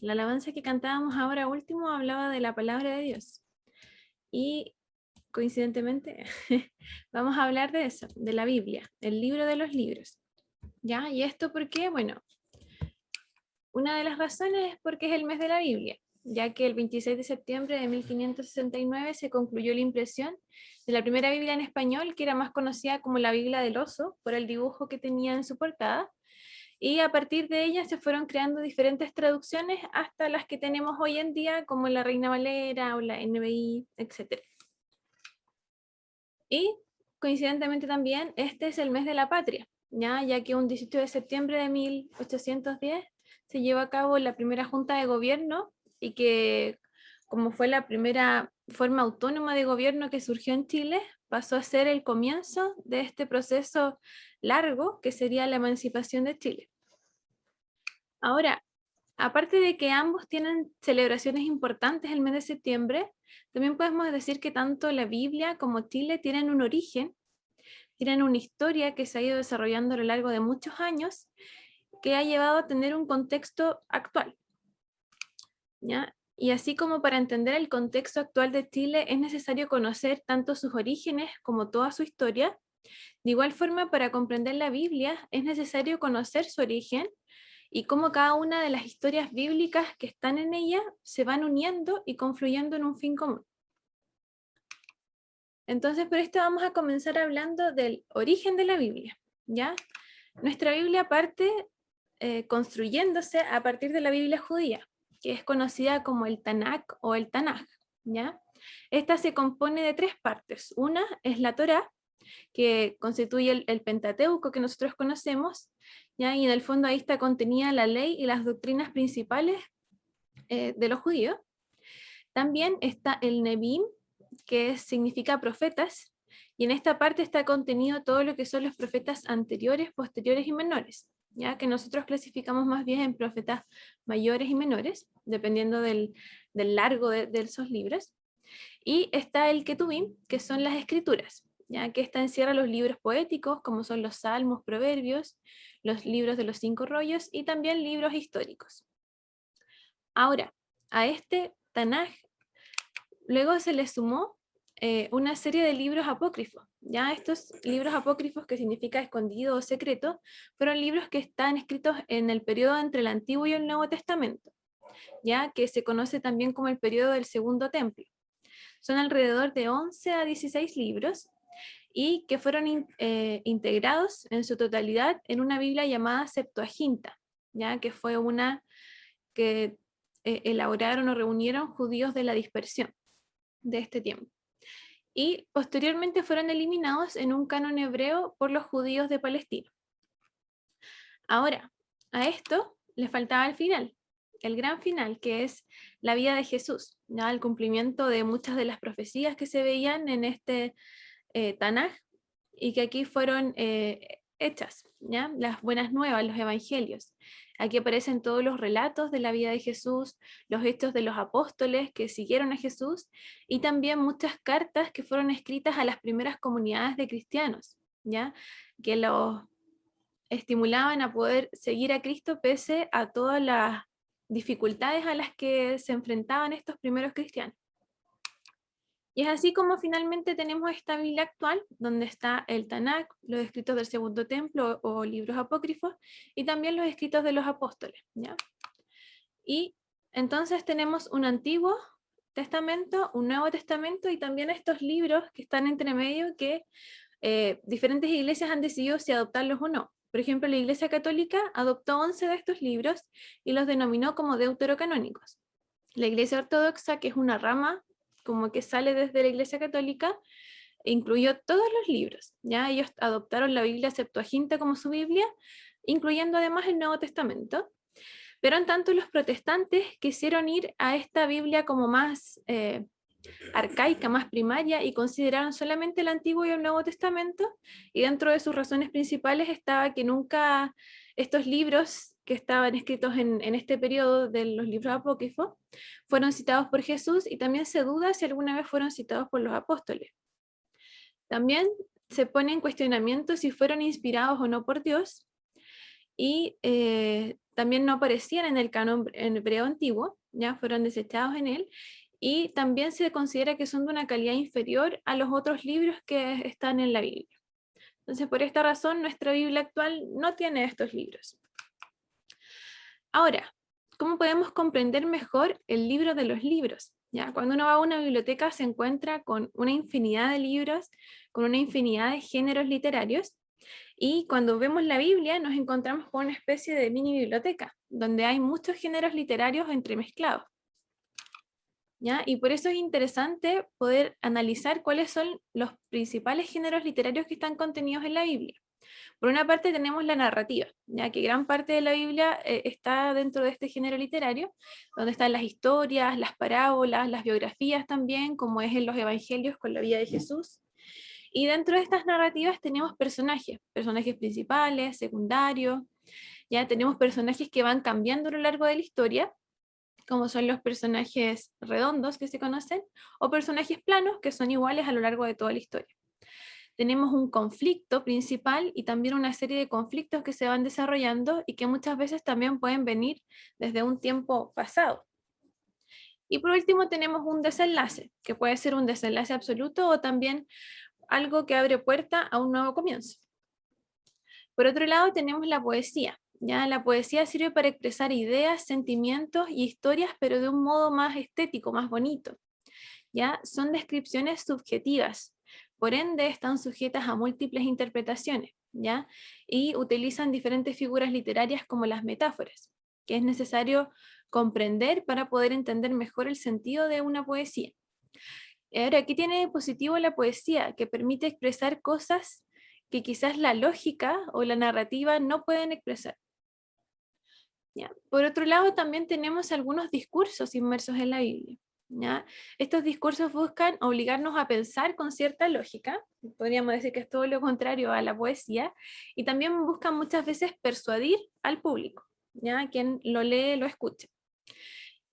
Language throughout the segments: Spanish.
la alabanza que cantábamos ahora último hablaba de la palabra de Dios. Y coincidentemente vamos a hablar de eso, de la Biblia, el libro de los libros. ¿Ya? ¿Y esto por qué? Bueno, una de las razones es porque es el mes de la Biblia, ya que el 26 de septiembre de 1569 se concluyó la impresión de la primera Biblia en español, que era más conocida como la Biblia del Oso, por el dibujo que tenía en su portada, y a partir de ella se fueron creando diferentes traducciones hasta las que tenemos hoy en día, como la Reina Valera o la NBI, etc. Y coincidentemente también este es el mes de la patria, ya que un 18 de septiembre de 1810 se llevó a cabo la primera junta de gobierno y que, como fue la primera forma autónoma de gobierno que surgió en Chile, pasó a ser el comienzo de este proceso largo que sería la emancipación de Chile. Ahora, aparte de que ambos tienen celebraciones importantes el mes de septiembre, también podemos decir que tanto la Biblia como Chile tienen un origen, tienen una historia que se ha ido desarrollando a lo largo de muchos años, que ha llevado a tener un contexto actual, ¿ya? Y así como para entender el contexto actual de Chile es necesario conocer tanto sus orígenes como toda su historia. De igual forma, para comprender la Biblia es necesario conocer su origen y cómo cada una de las historias bíblicas que están en ella se van uniendo y confluyendo en un fin común. Entonces, por esto vamos a comenzar hablando del origen de la Biblia, ¿ya? Nuestra Biblia parte construyéndose a partir de la Biblia judía, que es conocida como el Tanakh o el Tanaj, ¿ya? Esta se compone de tres partes. Una es la Torá, que constituye el Pentateuco que nosotros conocemos, ¿ya? Y en el fondo ahí está contenida la ley y las doctrinas principales de los judíos. También está el Nebim, que significa profetas, y en esta parte está contenido todo lo que son los profetas anteriores, posteriores y menores, ya que nosotros clasificamos más bien en profetas mayores y menores, dependiendo del largo de esos libros. Y está el Ketubim, que son las escrituras, ya que esta encierra los libros poéticos, como son los salmos, proverbios, los libros de los 5 rollos y también libros históricos. Ahora, a este Tanaj luego se le sumó una serie de libros apócrifos. Ya estos libros apócrifos, que significa escondido o secreto, fueron libros que están escritos en el periodo entre el Antiguo y el Nuevo Testamento, ya que se conoce también como el periodo del Segundo Templo. Son alrededor de 11 a 16 libros y que fueron integrados en su totalidad en una Biblia llamada Septuaginta, ya que fue una que elaboraron o reunieron judíos de la dispersión de este tiempo. Y posteriormente fueron eliminados en un canon hebreo por los judíos de Palestina. Ahora, a esto le faltaba el gran final, que es la vida de Jesús, ¿ya? El cumplimiento de muchas de las profecías que se veían en este Tanaj y que aquí fueron hechas, ¿ya? Las buenas nuevas, los evangelios. Aquí aparecen todos los relatos de la vida de Jesús, los hechos de los apóstoles que siguieron a Jesús y también muchas cartas que fueron escritas a las primeras comunidades de cristianos, ¿ya? Que los estimulaban a poder seguir a Cristo pese a todas las dificultades a las que se enfrentaban estos primeros cristianos. Y es así como finalmente tenemos esta Biblia actual, donde está el Tanakh, los escritos del Segundo Templo o libros apócrifos, y también los escritos de los apóstoles, ¿ya? Y entonces tenemos un Antiguo Testamento, un Nuevo Testamento y también estos libros que están entre medio que diferentes iglesias han decidido si adoptarlos o no. Por ejemplo, la Iglesia Católica adoptó 11 de estos libros y los denominó como deuterocanónicos. La Iglesia Ortodoxa, que es una rama como que sale desde la Iglesia Católica, incluyó todos los libros. ¿Ya? Ellos adoptaron la Biblia Septuaginta como su Biblia, incluyendo además el Nuevo Testamento. Pero en tanto los protestantes quisieron ir a esta Biblia como más arcaica, más primaria, y consideraron solamente el Antiguo y el Nuevo Testamento, y dentro de sus razones principales estaba que nunca estos libros que estaban escritos en este periodo de los libros apócrifos fueron citados por Jesús, y también se duda si alguna vez fueron citados por los apóstoles. También se pone en cuestionamiento si fueron inspirados o no por Dios, y también no aparecían en el canon en hebreo antiguo, ya fueron desechados en él, y también se considera que son de una calidad inferior a los otros libros que están en la Biblia. Entonces, por esta razón, nuestra Biblia actual no tiene estos libros. Ahora, ¿cómo podemos comprender mejor el libro de los libros? ¿Ya? Cuando uno va a una biblioteca se encuentra con una infinidad de libros, con una infinidad de géneros literarios, y cuando vemos la Biblia nos encontramos con una especie de mini biblioteca, donde hay muchos géneros literarios entremezclados. ¿Ya? Y por eso es interesante poder analizar cuáles son los principales géneros literarios que están contenidos en la Biblia. Por una parte tenemos la narrativa, ya que gran parte de la Biblia está dentro de este género literario, donde están las historias, las parábolas, las biografías también, como es en los evangelios con la vida de Jesús. Y dentro de estas narrativas tenemos personajes principales, secundarios, ya tenemos personajes que van cambiando a lo largo de la historia, como son los personajes redondos que se conocen, o personajes planos que son iguales a lo largo de toda la historia. Tenemos un conflicto principal y también una serie de conflictos que se van desarrollando y que muchas veces también pueden venir desde un tiempo pasado. Y por último tenemos un desenlace, que puede ser un desenlace absoluto o también algo que abre puerta a un nuevo comienzo. Por otro lado tenemos la poesía. ¿Ya? La poesía sirve para expresar ideas, sentimientos y historias, pero de un modo más estético, más bonito. ¿Ya? Son descripciones subjetivas, por ende están sujetas a múltiples interpretaciones, ¿ya? Y utilizan diferentes figuras literarias como las metáforas, que es necesario comprender para poder entender mejor el sentido de una poesía. Ahora, ¿qué tiene de positivo la poesía? Que permite expresar cosas que quizás la lógica o la narrativa no pueden expresar. ¿Ya? Por otro lado, también tenemos algunos discursos inmersos en la Biblia. ¿Ya? Estos discursos buscan obligarnos a pensar con cierta lógica, podríamos decir que es todo lo contrario a la poesía, y también buscan muchas veces persuadir al público, ¿ya? Quien lo lee, lo escuche.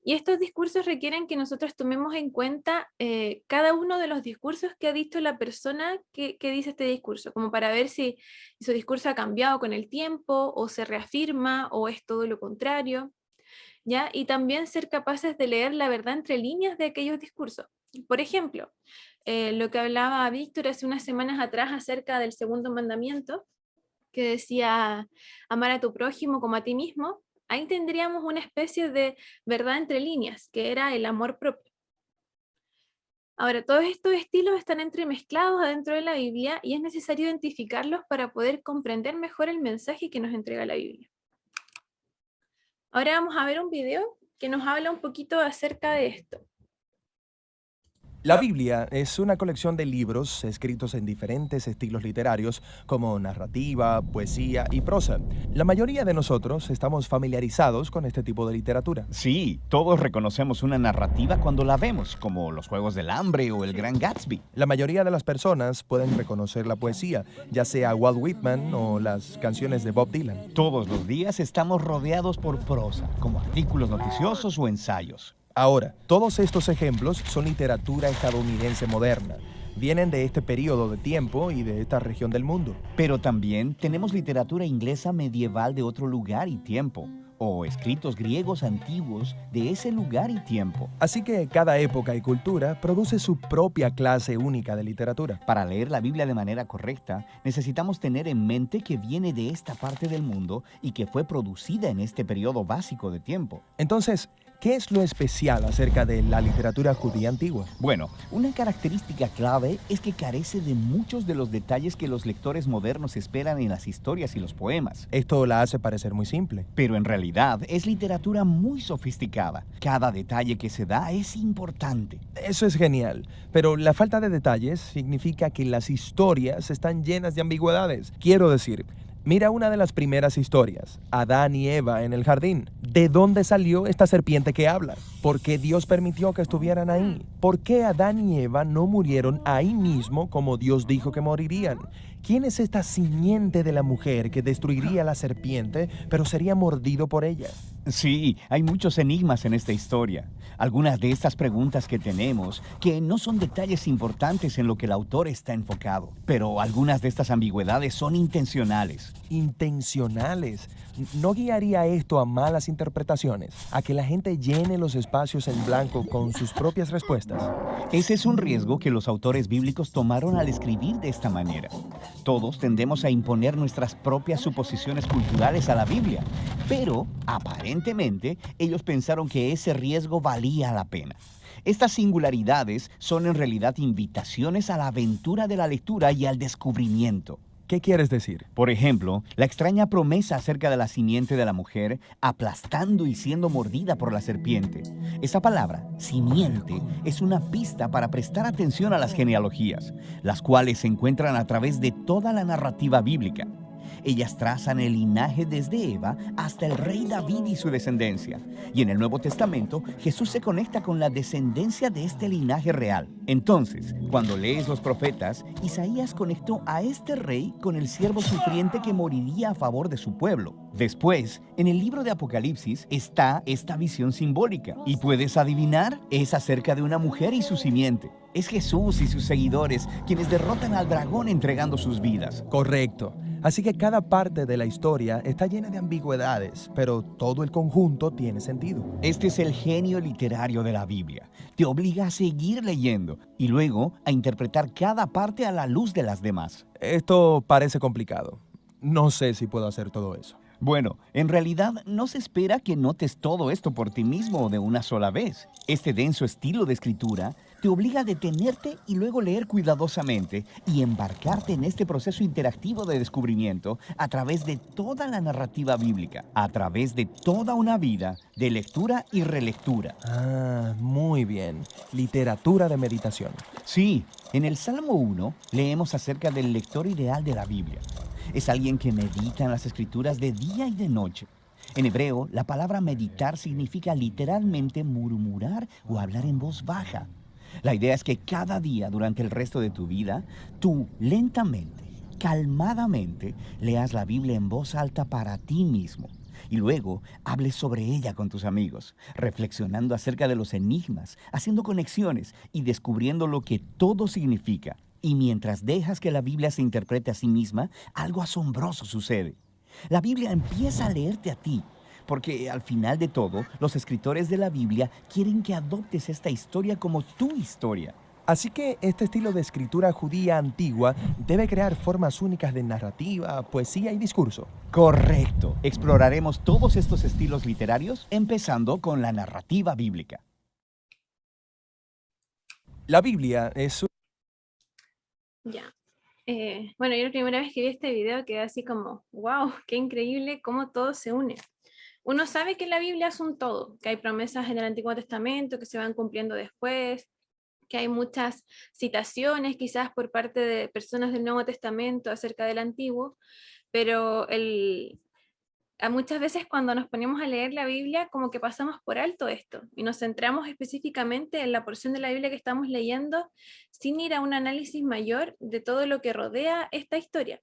Y estos discursos requieren que nosotros tomemos en cuenta cada uno de los discursos que ha dicho la persona que dice este discurso, como para ver si su discurso ha cambiado con el tiempo, o se reafirma, o es todo lo contrario. ¿Ya? Y también ser capaces de leer la verdad entre líneas de aquellos discursos. Por ejemplo, lo que hablaba Víctor hace unas semanas atrás acerca del segundo mandamiento, que decía amar a tu prójimo como a ti mismo, ahí tendríamos una especie de verdad entre líneas, que era el amor propio. Ahora, todos estos estilos están entremezclados adentro de la Biblia y es necesario identificarlos para poder comprender mejor el mensaje que nos entrega la Biblia. Ahora vamos a ver un video que nos habla un poquito acerca de esto. La Biblia es una colección de libros escritos en diferentes estilos literarios como narrativa, poesía y prosa. La mayoría de nosotros estamos familiarizados con este tipo de literatura. Sí, todos reconocemos una narrativa cuando la vemos, como Los Juegos del Hambre o El Gran Gatsby. La mayoría de las personas pueden reconocer la poesía, ya sea Walt Whitman o las canciones de Bob Dylan. Todos los días estamos rodeados por prosa, como artículos noticiosos o ensayos. Ahora, todos estos ejemplos son literatura estadounidense moderna. Vienen de este periodo de tiempo y de esta región del mundo. Pero también tenemos literatura inglesa medieval de otro lugar y tiempo, o escritos griegos antiguos de ese lugar y tiempo. Así que cada época y cultura produce su propia clase única de literatura. Para leer la Biblia de manera correcta, necesitamos tener en mente que viene de esta parte del mundo y que fue producida en este periodo básico de tiempo. Entonces, ¿qué es lo especial acerca de la literatura judía antigua? Bueno, una característica clave es que carece de muchos de los detalles que los lectores modernos esperan en las historias y los poemas. Esto la hace parecer muy simple. Pero en realidad es literatura muy sofisticada. Cada detalle que se da es importante. Eso es genial, pero la falta de detalles significa que las historias están llenas de ambigüedades. Quiero decir, mira una de las primeras historias, Adán y Eva en el jardín. ¿De dónde salió esta serpiente que habla? ¿Por qué Dios permitió que estuvieran ahí? ¿Por qué Adán y Eva no murieron ahí mismo como Dios dijo que morirían? ¿Quién es esta simiente de la mujer que destruiría a la serpiente, pero sería mordido por ella? Sí, hay muchos enigmas en esta historia. Algunas de estas preguntas que tenemos, que no son detalles importantes en lo que el autor está enfocado, pero algunas de estas ambigüedades son intencionales. Intencionales. ¿No guiaría esto a malas interpretaciones? ¿A que la gente llene los espacios en blanco con sus propias respuestas? Ese es un riesgo que los autores bíblicos tomaron al escribir de esta manera. Todos tendemos a imponer nuestras propias suposiciones culturales a la Biblia, pero aparentemente ellos pensaron que ese riesgo valía la pena. Estas singularidades son en realidad invitaciones a la aventura de la lectura y al descubrimiento. ¿Qué quieres decir? Por ejemplo, la extraña promesa acerca de la simiente de la mujer aplastando y siendo mordida por la serpiente. Esa palabra, simiente, es una pista para prestar atención a las genealogías, las cuales se encuentran a través de toda la narrativa bíblica. Ellas trazan el linaje desde Eva hasta el rey David y su descendencia. Y en el Nuevo Testamento, Jesús se conecta con la descendencia de este linaje real. Entonces, cuando lees los profetas, Isaías conectó a este rey con el siervo sufriente que moriría a favor de su pueblo. Después, en el libro de Apocalipsis está esta visión simbólica. ¿Y puedes adivinar? Es acerca de una mujer y su simiente. Es Jesús y sus seguidores quienes derrotan al dragón entregando sus vidas. Correcto. Así que cada parte de la historia está llena de ambigüedades, pero todo el conjunto tiene sentido. Este es el genio literario de la Biblia. Te obliga a seguir leyendo y luego a interpretar cada parte a la luz de las demás. Esto parece complicado. No sé si puedo hacer todo eso. Bueno, en realidad no se espera que notes todo esto por ti mismo de una sola vez. Este denso estilo de escritura te obliga a detenerte y luego leer cuidadosamente y embarcarte en este proceso interactivo de descubrimiento a través de toda la narrativa bíblica, a través de toda una vida de lectura y relectura. Ah, muy bien. Literatura de meditación. Sí, en el Salmo 1 leemos acerca del lector ideal de la Biblia. Es alguien que medita en las escrituras de día y de noche. En hebreo, la palabra meditar significa literalmente murmurar o hablar en voz baja. La idea es que cada día durante el resto de tu vida, tú lentamente, calmadamente, leas la Biblia en voz alta para ti mismo. Y luego hables sobre ella con tus amigos, reflexionando acerca de los enigmas, haciendo conexiones y descubriendo lo que todo significa. Y mientras dejas que la Biblia se interprete a sí misma, algo asombroso sucede. La Biblia empieza a leerte a ti, porque al final de todo, los escritores de la Biblia quieren que adoptes esta historia como tu historia. Así que este estilo de escritura judía antigua debe crear formas únicas de narrativa, poesía y discurso. Correcto. Exploraremos todos estos estilos literarios, empezando con la narrativa bíblica. La Biblia es Ya. Bueno, yo la primera vez que vi este video quedé así como, wow, qué increíble cómo todo se une. Uno sabe que la Biblia es un todo, que hay promesas en el Antiguo Testamento que se van cumpliendo después, que hay muchas citaciones quizás por parte de personas del Nuevo Testamento acerca del Antiguo, pero muchas veces cuando nos ponemos a leer la Biblia como que pasamos por alto esto y nos centramos específicamente en la porción de la Biblia que estamos leyendo sin ir a un análisis mayor de todo lo que rodea esta historia.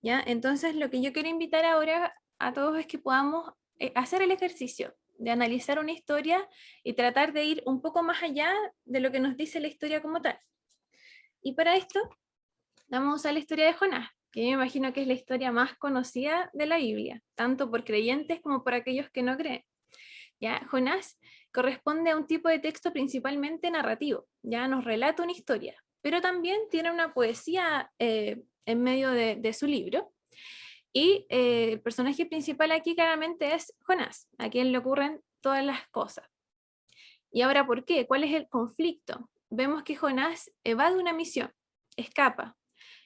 ¿Ya? Entonces lo que yo quiero invitar ahora a todos es que podamos hacer el ejercicio de analizar una historia y tratar de ir un poco más allá de lo que nos dice la historia como tal. Y para esto vamos a usar la historia de Jonás, que yo me imagino que es la historia más conocida de la Biblia, tanto por creyentes como por aquellos que no creen. ¿Ya? Jonás corresponde a un tipo de texto principalmente narrativo, ya nos relata una historia, pero también tiene una poesía en medio de su libro. Y el personaje principal aquí claramente es Jonás, a quien le ocurren todas las cosas. ¿Y ahora por qué? ¿Cuál es el conflicto? Vemos que Jonás evade una misión, escapa,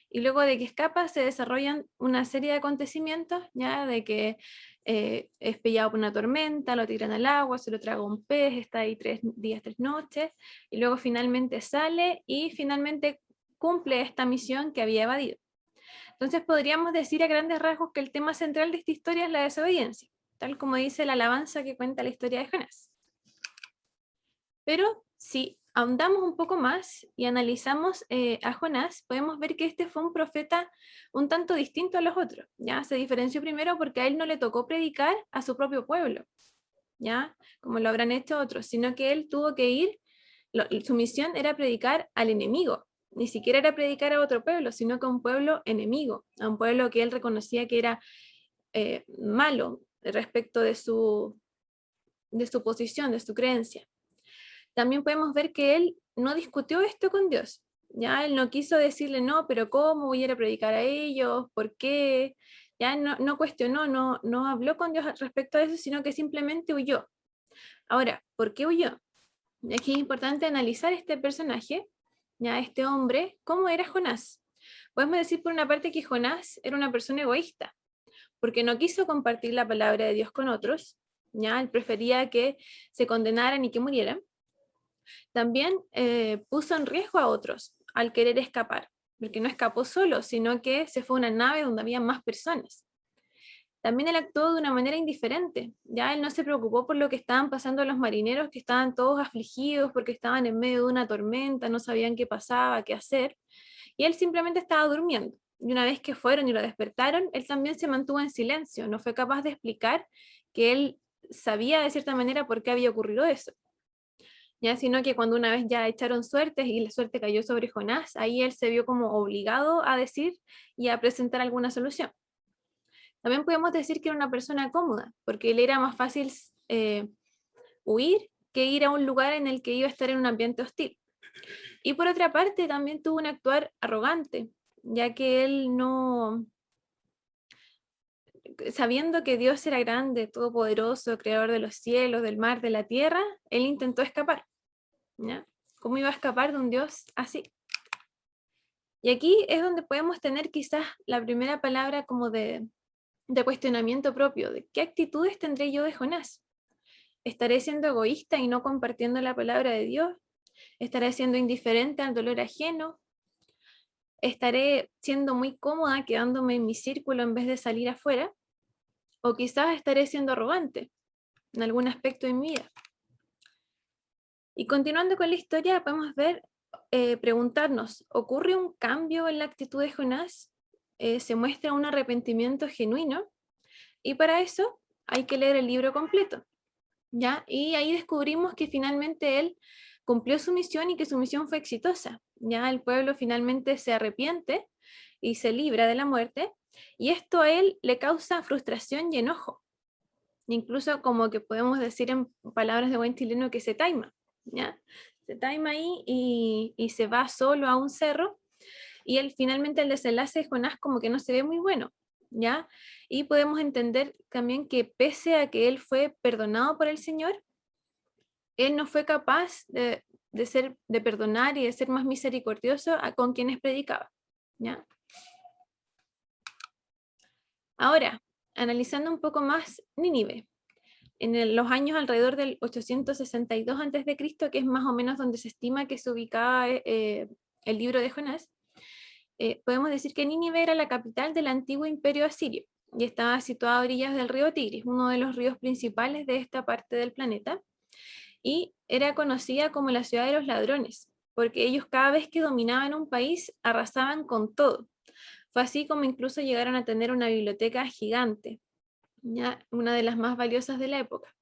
y luego de que escapa se desarrollan una serie de acontecimientos, ya de que es pillado por una tormenta, lo tiran al agua, se lo traga un pez, está ahí 3 días, 3 noches, y luego finalmente sale y finalmente cumple esta misión que había evadido. Entonces podríamos decir a grandes rasgos que el tema central de esta historia es la desobediencia, tal como dice la alabanza que cuenta la historia de Jonás. Pero si ahondamos un poco más y analizamos a Jonás, podemos ver que este fue un profeta un tanto distinto a los otros, ¿ya? Se diferenció primero porque a él no le tocó predicar a su propio pueblo, ¿ya? Como lo habrán hecho otros, sino que él tuvo que ir, su misión era predicar al enemigo, ni siquiera era predicar a otro pueblo, sino que a un pueblo enemigo, a un pueblo que él reconocía que era malo respecto de su posición, de su creencia. También podemos ver que él no discutió esto con Dios, ya él no quiso decirle, no, pero ¿cómo voy a ir a predicar a ellos? ¿Por qué? Ya no cuestionó, no habló con Dios respecto a eso, sino que simplemente huyó. Ahora, ¿por qué huyó? Aquí es importante analizar este personaje, ya este hombre, ¿cómo era Jonás? Podemos decir por una parte que Jonás era una persona egoísta, porque no quiso compartir la palabra de Dios con otros, ya él prefería que se condenaran y que murieran. También puso en riesgo a otros al querer escapar, porque no escapó solo, sino que se fue a una nave donde había más personas. También él actuó de una manera indiferente, ya él no se preocupó por lo que estaban pasando los marineros, que estaban todos afligidos porque estaban en medio de una tormenta, no sabían qué pasaba, qué hacer, y él simplemente estaba durmiendo. Y una vez que fueron y lo despertaron, él también se mantuvo en silencio, no fue capaz de explicar que él sabía de cierta manera por qué había ocurrido eso. Ya, sino que cuando una vez ya echaron suertes y la suerte cayó sobre Jonás, ahí él se vio como obligado a decir y a presentar alguna solución. También podemos decir que era una persona cómoda, porque le era más fácil huir que ir a un lugar en el que iba a estar en un ambiente hostil. Y por otra parte, también tuvo un actuar arrogante, ya que él no, sabiendo que Dios era grande, todopoderoso, creador de los cielos, del mar, de la tierra, él intentó escapar. ¿Ya? ¿Cómo iba a escapar de un Dios así? Y aquí es donde podemos tener quizás la primera palabra como de cuestionamiento propio, de qué actitudes tendré yo de Jonás. ¿Estaré siendo egoísta y no compartiendo la palabra de Dios? ¿Estaré siendo indiferente al dolor ajeno? ¿Estaré siendo muy cómoda quedándome en mi círculo en vez de salir afuera? ¿O quizás estaré siendo arrogante en algún aspecto de mi vida? Y continuando con la historia, podemos ver, preguntarnos, ¿ocurre un cambio en la actitud de Jonás? ¿Se muestra un arrepentimiento genuino? Y para eso hay que leer el libro completo, ¿ya? Y ahí descubrimos que finalmente él cumplió su misión y que su misión fue exitosa, ¿ya? El pueblo finalmente se arrepiente y se libra de la muerte, y esto a él le causa frustración y enojo, incluso como que podemos decir en palabras de buen chileno que se taima, ¿ya? Se taima ahí y se va solo a un cerro, y él finalmente el desenlace de Jonás como que no se ve muy bueno, ¿ya? Y podemos entender también que pese a que él fue perdonado por el Señor, él no fue capaz de perdonar y de ser más misericordioso con quienes predicaba, ¿ya? Ahora, analizando un poco más Nínive, en los años alrededor del 862 a.C., que es más o menos donde se estima que se ubicaba el libro de Jonás, podemos decir que Nínive era la capital del antiguo imperio asirio y estaba situada a orillas del río Tigris, uno de los ríos principales de esta parte del planeta, y era conocida como la ciudad de los ladrones, porque ellos cada vez que dominaban un país arrasaban con todo. Fue así como incluso llegaron a tener una biblioteca gigante, ¿ya? Una de las más valiosas de la época.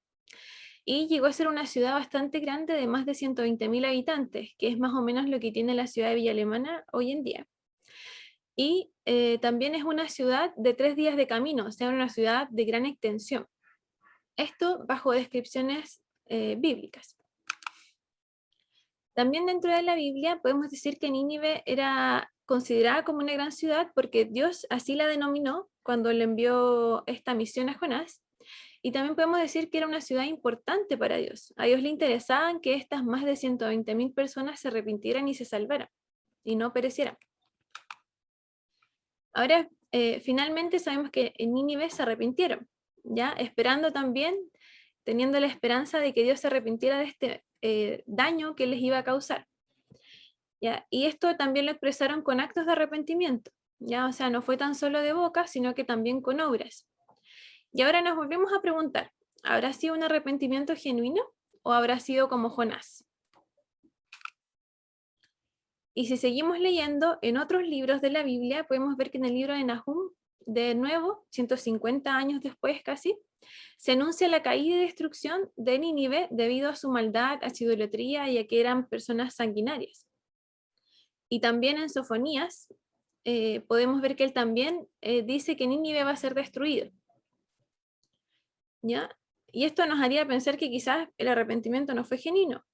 Y llegó a ser una ciudad bastante grande de más de 120.000 habitantes, que es más o menos lo que tiene la ciudad de Villa Alemana hoy en día. Y también es una ciudad de 3 días de camino, o sea, una ciudad de gran extensión. Esto bajo descripciones bíblicas. También dentro de la Biblia podemos decir que Nínive era considerada como una gran ciudad porque Dios así la denominó cuando le envió esta misión a Jonás. Y también podemos decir que era una ciudad importante para Dios. A Dios le interesaban que estas más de 120.000 personas se arrepintieran y se salvaran y no perecieran. Ahora, finalmente sabemos que en Nínive se arrepintieron, ¿ya? Esperando también, teniendo la esperanza de que Dios se arrepintiera de este daño que les iba a causar, ¿ya? Y esto también lo expresaron con actos de arrepentimiento, ¿ya? O sea, no fue tan solo de boca, sino que también con obras. Y ahora nos volvemos a preguntar, ¿habrá sido un arrepentimiento genuino o habrá sido como Jonás? Y si seguimos leyendo en otros libros de la Biblia, podemos ver que en el libro de Nahum, de nuevo, 150 años después casi, se anuncia la caída y destrucción de Nínive debido a su maldad, a su idolatría y a que eran personas sanguinarias. Y también en Sofonías podemos ver que él también dice que Nínive va a ser destruido. ¿Ya? Y esto nos haría pensar que quizás el arrepentimiento no fue genuino,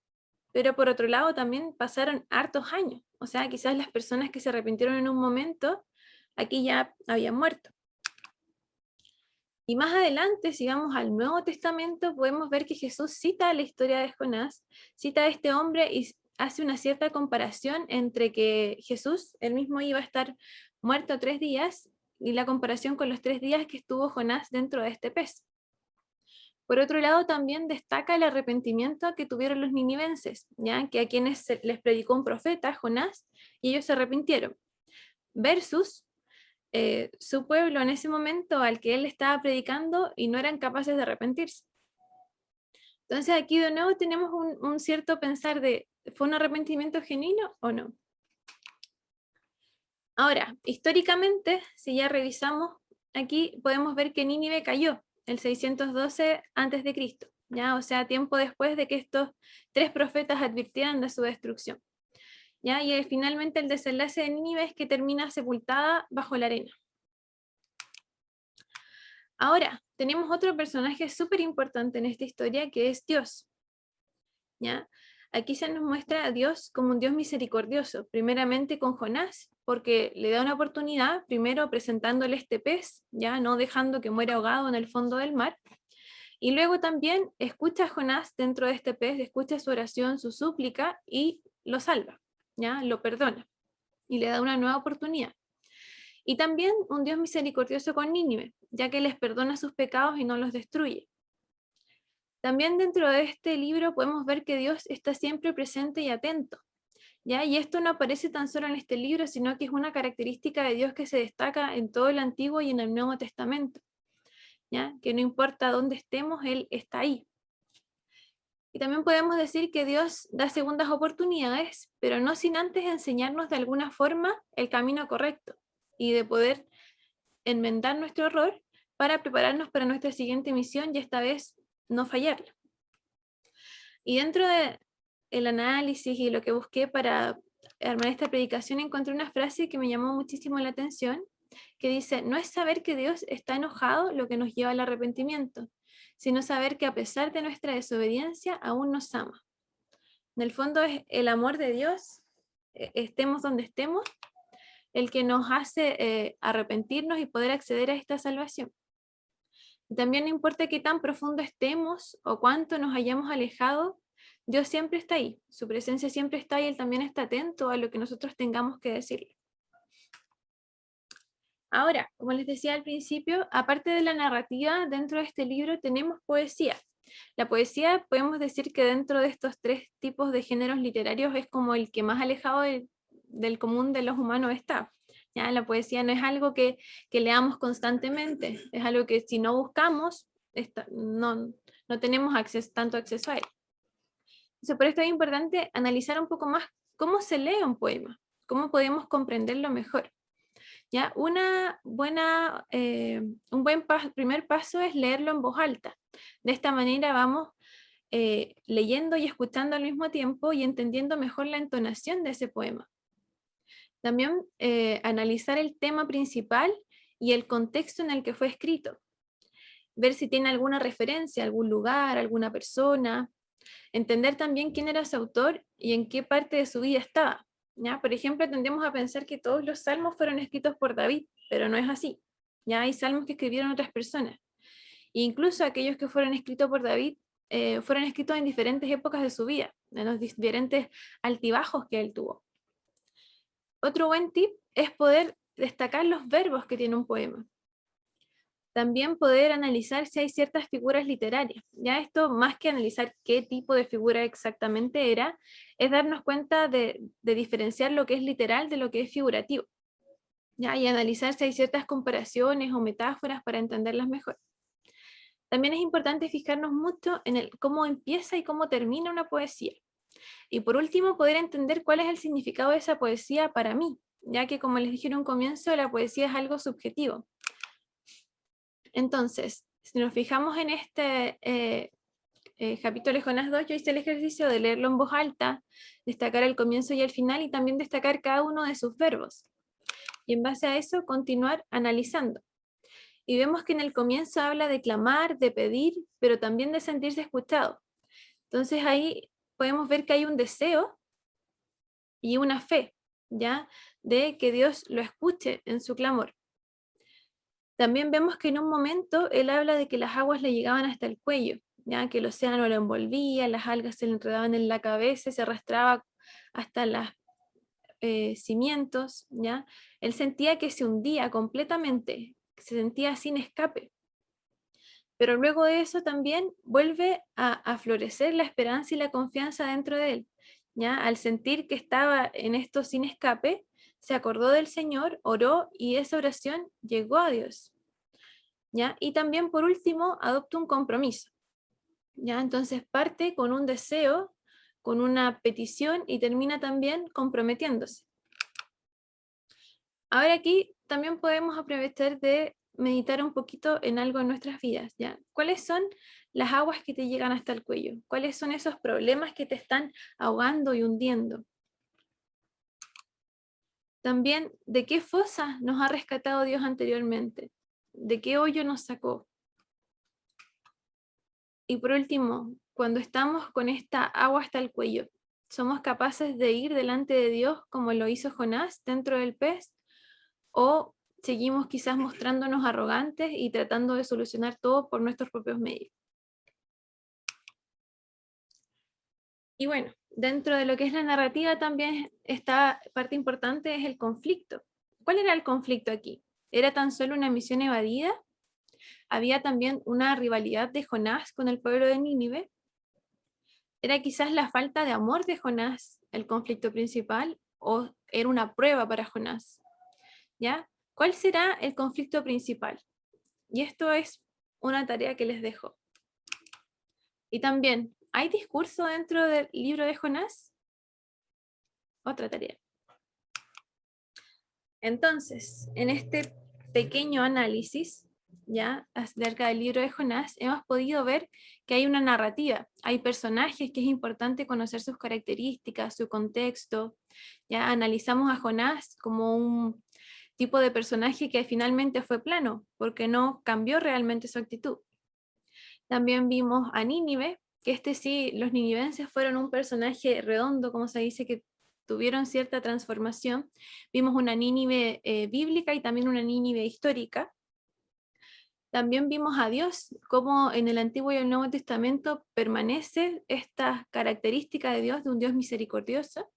pero por otro lado también pasaron hartos años. O sea, quizás las personas que se arrepintieron en un momento, aquí ya habían muerto. Y más adelante, si vamos al Nuevo Testamento, podemos ver que Jesús cita la historia de Jonás, cita a este hombre y hace una cierta comparación entre que Jesús, él mismo iba a estar muerto 3 días, y la comparación con los 3 días que estuvo Jonás dentro de este pez. Por otro lado, también destaca el arrepentimiento que tuvieron los ninivenses, ¿ya? Que a quienes les predicó un profeta, Jonás, y ellos se arrepintieron. Versus su pueblo en ese momento al que él estaba predicando y no eran capaces de arrepentirse. Entonces aquí de nuevo tenemos un cierto pensar de, ¿fue un arrepentimiento genuino o no? Ahora, históricamente, si ya revisamos, aquí podemos ver que Nínive cayó el 612 a.C., ¿ya? O sea, tiempo después de que estos 3 profetas advirtieran de su destrucción. ¿Ya? Y finalmente el desenlace de Nínive es que termina sepultada bajo la arena. Ahora, tenemos otro personaje súper importante en esta historia, que es Dios. ¿Ya? Aquí se nos muestra a Dios como un Dios misericordioso, primeramente con Jonás, porque le da una oportunidad, primero presentándole este pez, ya no dejando que muera ahogado en el fondo del mar, y luego también escucha a Jonás dentro de este pez, escucha su oración, su súplica, y lo salva, ya lo perdona, y le da una nueva oportunidad. Y también un Dios misericordioso con Nínive, ya que les perdona sus pecados y no los destruye. También dentro de este libro podemos ver que Dios está siempre presente y atento, ¿ya? Y esto no aparece tan solo en este libro, sino que es una característica de Dios que se destaca en todo el Antiguo y en el Nuevo Testamento, ¿ya? Que no importa dónde estemos, Él está ahí. Y también podemos decir que Dios da segundas oportunidades, pero no sin antes enseñarnos de alguna forma el camino correcto y de poder enmendar nuestro error para prepararnos para nuestra siguiente misión y esta vez no fallarla. Y dentro del análisis y lo que busqué para armar esta predicación, encontré una frase que me llamó muchísimo la atención, que dice: no es saber que Dios está enojado lo que nos lleva al arrepentimiento, sino saber que a pesar de nuestra desobediencia aún nos ama. En el fondo es el amor de Dios, estemos donde estemos, el que nos hace arrepentirnos y poder acceder a esta salvación. Y también no importa qué tan profundo estemos o cuánto nos hayamos alejado, Dios siempre está ahí, su presencia siempre está ahí, Él también está atento a lo que nosotros tengamos que decirle. Ahora, como les decía al principio, aparte de la narrativa, dentro de este libro tenemos poesía. La poesía, podemos decir que dentro de estos 3 tipos de géneros literarios es como el que más alejado del común de los humanos está. ¿Ya? La poesía no es algo que leamos constantemente, es algo que si no buscamos, no tenemos tanto acceso a él. Entonces, por esto es importante analizar un poco más cómo se lee un poema, cómo podemos comprenderlo mejor. ¿Ya? Un buen primer paso es leerlo en voz alta. De esta manera vamos leyendo y escuchando al mismo tiempo y entendiendo mejor la entonación de ese poema. También analizar el tema principal y el contexto en el que fue escrito. Ver si tiene alguna referencia, algún lugar, alguna persona. Entender también quién era su autor y en qué parte de su vida estaba. ¿Ya? Por ejemplo, tendemos a pensar que todos los salmos fueron escritos por David, pero no es así. Ya hay salmos que escribieron otras personas. E incluso aquellos que fueron escritos por David fueron escritos en diferentes épocas de su vida, en los diferentes altibajos que él tuvo. Otro buen tip es poder destacar los verbos que tiene un poema. También poder analizar si hay ciertas figuras literarias. Ya esto, más que analizar qué tipo de figura exactamente era, es darnos cuenta de diferenciar lo que es literal de lo que es figurativo. ¿Ya? Y analizar si hay ciertas comparaciones o metáforas para entenderlas mejor. También es importante fijarnos mucho en cómo empieza y cómo termina una poesía. Y por último, poder entender cuál es el significado de esa poesía para mí, ya que como les dije en un comienzo, la poesía es algo subjetivo. Entonces, si nos fijamos en este capítulo de Jonás 2, yo hice el ejercicio de leerlo en voz alta, destacar el comienzo y el final y también destacar cada uno de sus verbos. Y en base a eso, continuar analizando. Y vemos que en el comienzo habla de clamar, de pedir, pero también de sentirse escuchado. Entonces ahí podemos ver que hay un deseo y una fe, ¿ya? De que Dios lo escuche en su clamor. También vemos que en un momento él habla de que las aguas le llegaban hasta el cuello, ya que el océano lo envolvía, las algas se le enredaban en la cabeza, se arrastraba hasta los cimientos, ¿ya? Él sentía que se hundía completamente, se sentía sin escape. Pero luego de eso también vuelve a florecer la esperanza y la confianza dentro de él, ¿ya? Al sentir que estaba en esto sin escape, se acordó del Señor, oró y esa oración llegó a Dios, ¿ya? Y también por último adopta un compromiso, ¿ya? Entonces parte con un deseo, con una petición y termina también comprometiéndose. Ahora aquí también podemos aprovechar de meditar un poquito en algo en nuestras vidas, ¿ya? ¿Cuáles son las aguas que te llegan hasta el cuello? ¿Cuáles son esos problemas que te están ahogando y hundiendo? También, ¿de qué fosa nos ha rescatado Dios anteriormente? ¿De qué hoyo nos sacó? Y por último, cuando estamos con esta agua hasta el cuello, ¿somos capaces de ir delante de Dios como lo hizo Jonás dentro del pez? ¿O seguimos quizás mostrándonos arrogantes y tratando de solucionar todo por nuestros propios medios? Y bueno, dentro de lo que es la narrativa también esta parte importante es el conflicto. ¿Cuál era el conflicto aquí? ¿Era tan solo una misión evadida? ¿Había también una rivalidad de Jonás con el pueblo de Nínive? ¿Era quizás la falta de amor de Jonás el conflicto principal o era una prueba para Jonás? ¿Ya? ¿Cuál será el conflicto principal? Y esto es una tarea que les dejo. Y también, ¿hay discurso dentro del libro de Jonás? Otra tarea. Entonces, en este pequeño análisis, ya acerca del libro de Jonás, hemos podido ver que hay una narrativa, hay personajes que es importante conocer sus características, su contexto. Ya analizamos a Jonás como un tipo de personaje que finalmente fue plano, porque no cambió realmente su actitud. También vimos a Nínive, que sí, los ninivenses fueron un personaje redondo, como se dice, que tuvieron cierta transformación. Vimos una Nínive bíblica y también una Nínive histórica. También vimos a Dios, cómo en el Antiguo y el Nuevo Testamento permanece esta característica de Dios, de un Dios misericordioso.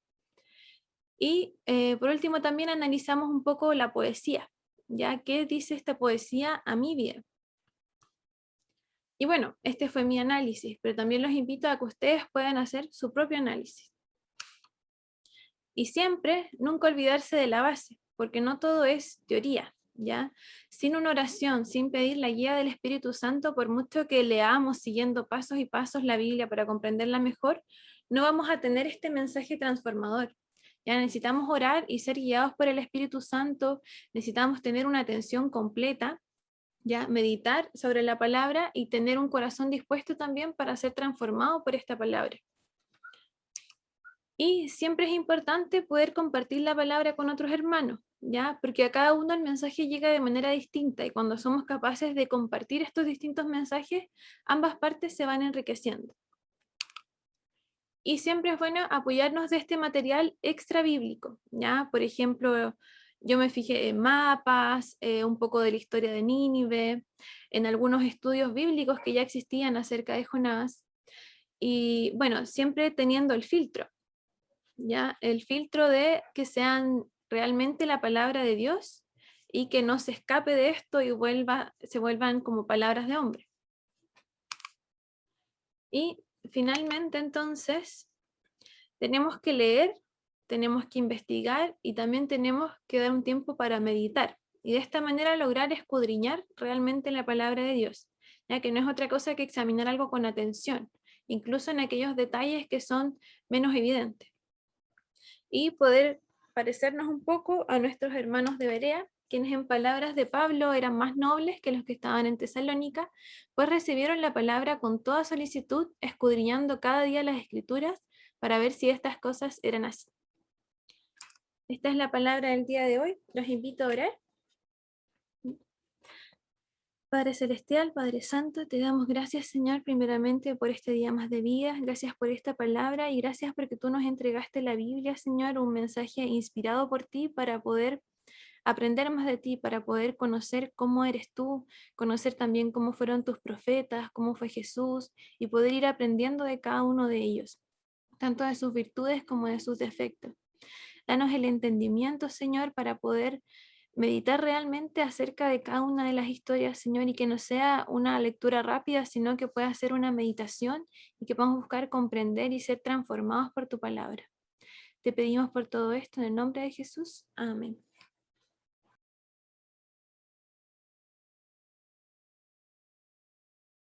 Y por último también analizamos un poco la poesía, ya qué dice esta poesía a mi vida. Y bueno, este fue mi análisis, pero también los invito a que ustedes puedan hacer su propio análisis. Y siempre, nunca olvidarse de la base, porque no todo es teoría, ¿ya? Sin una oración, sin pedir la guía del Espíritu Santo, por mucho que leamos siguiendo pasos y pasos la Biblia para comprenderla mejor, no vamos a tener este mensaje transformador. Ya necesitamos orar y ser guiados por el Espíritu Santo, necesitamos tener una atención completa, ya meditar sobre la palabra y tener un corazón dispuesto también para ser transformado por esta palabra. Y siempre es importante poder compartir la palabra con otros hermanos, ¿ya? Porque a cada uno el mensaje llega de manera distinta y cuando somos capaces de compartir estos distintos mensajes, ambas partes se van enriqueciendo. Y siempre es bueno apoyarnos de este material extra bíblico, ¿ya? Por ejemplo, yo me fijé en mapas, un poco de la historia de Nínive, en algunos estudios bíblicos que ya existían acerca de Jonás, y bueno, siempre teniendo el filtro, ¿ya? El filtro de que sean realmente la palabra de Dios y que no se escape de esto y se vuelvan como palabras de hombre. Y finalmente entonces tenemos que leer, tenemos que investigar y también tenemos que dar un tiempo para meditar y de esta manera lograr escudriñar realmente la palabra de Dios, ya que no es otra cosa que examinar algo con atención incluso en aquellos detalles que son menos evidentes. Y poder parecernos un poco a nuestros hermanos de Berea, quienes en palabras de Pablo eran más nobles que los que estaban en Tesalónica, pues recibieron la palabra con toda solicitud, escudriñando cada día las Escrituras para ver si estas cosas eran así. Esta es la palabra del día de hoy. Los invito a orar. Padre Celestial, Padre Santo, te damos gracias, Señor, primeramente por este día más de vida, gracias por esta palabra y gracias porque tú nos entregaste la Biblia, Señor, un mensaje inspirado por ti para poder aprender más de ti, para poder conocer cómo eres tú, conocer también cómo fueron tus profetas, cómo fue Jesús y poder ir aprendiendo de cada uno de ellos, tanto de sus virtudes como de sus defectos. Danos el entendimiento, Señor, para poder meditar realmente acerca de cada una de las historias, Señor, y que no sea una lectura rápida, sino que pueda ser una meditación y que podamos buscar comprender y ser transformados por tu palabra. Te pedimos por todo esto en el nombre de Jesús. Amén.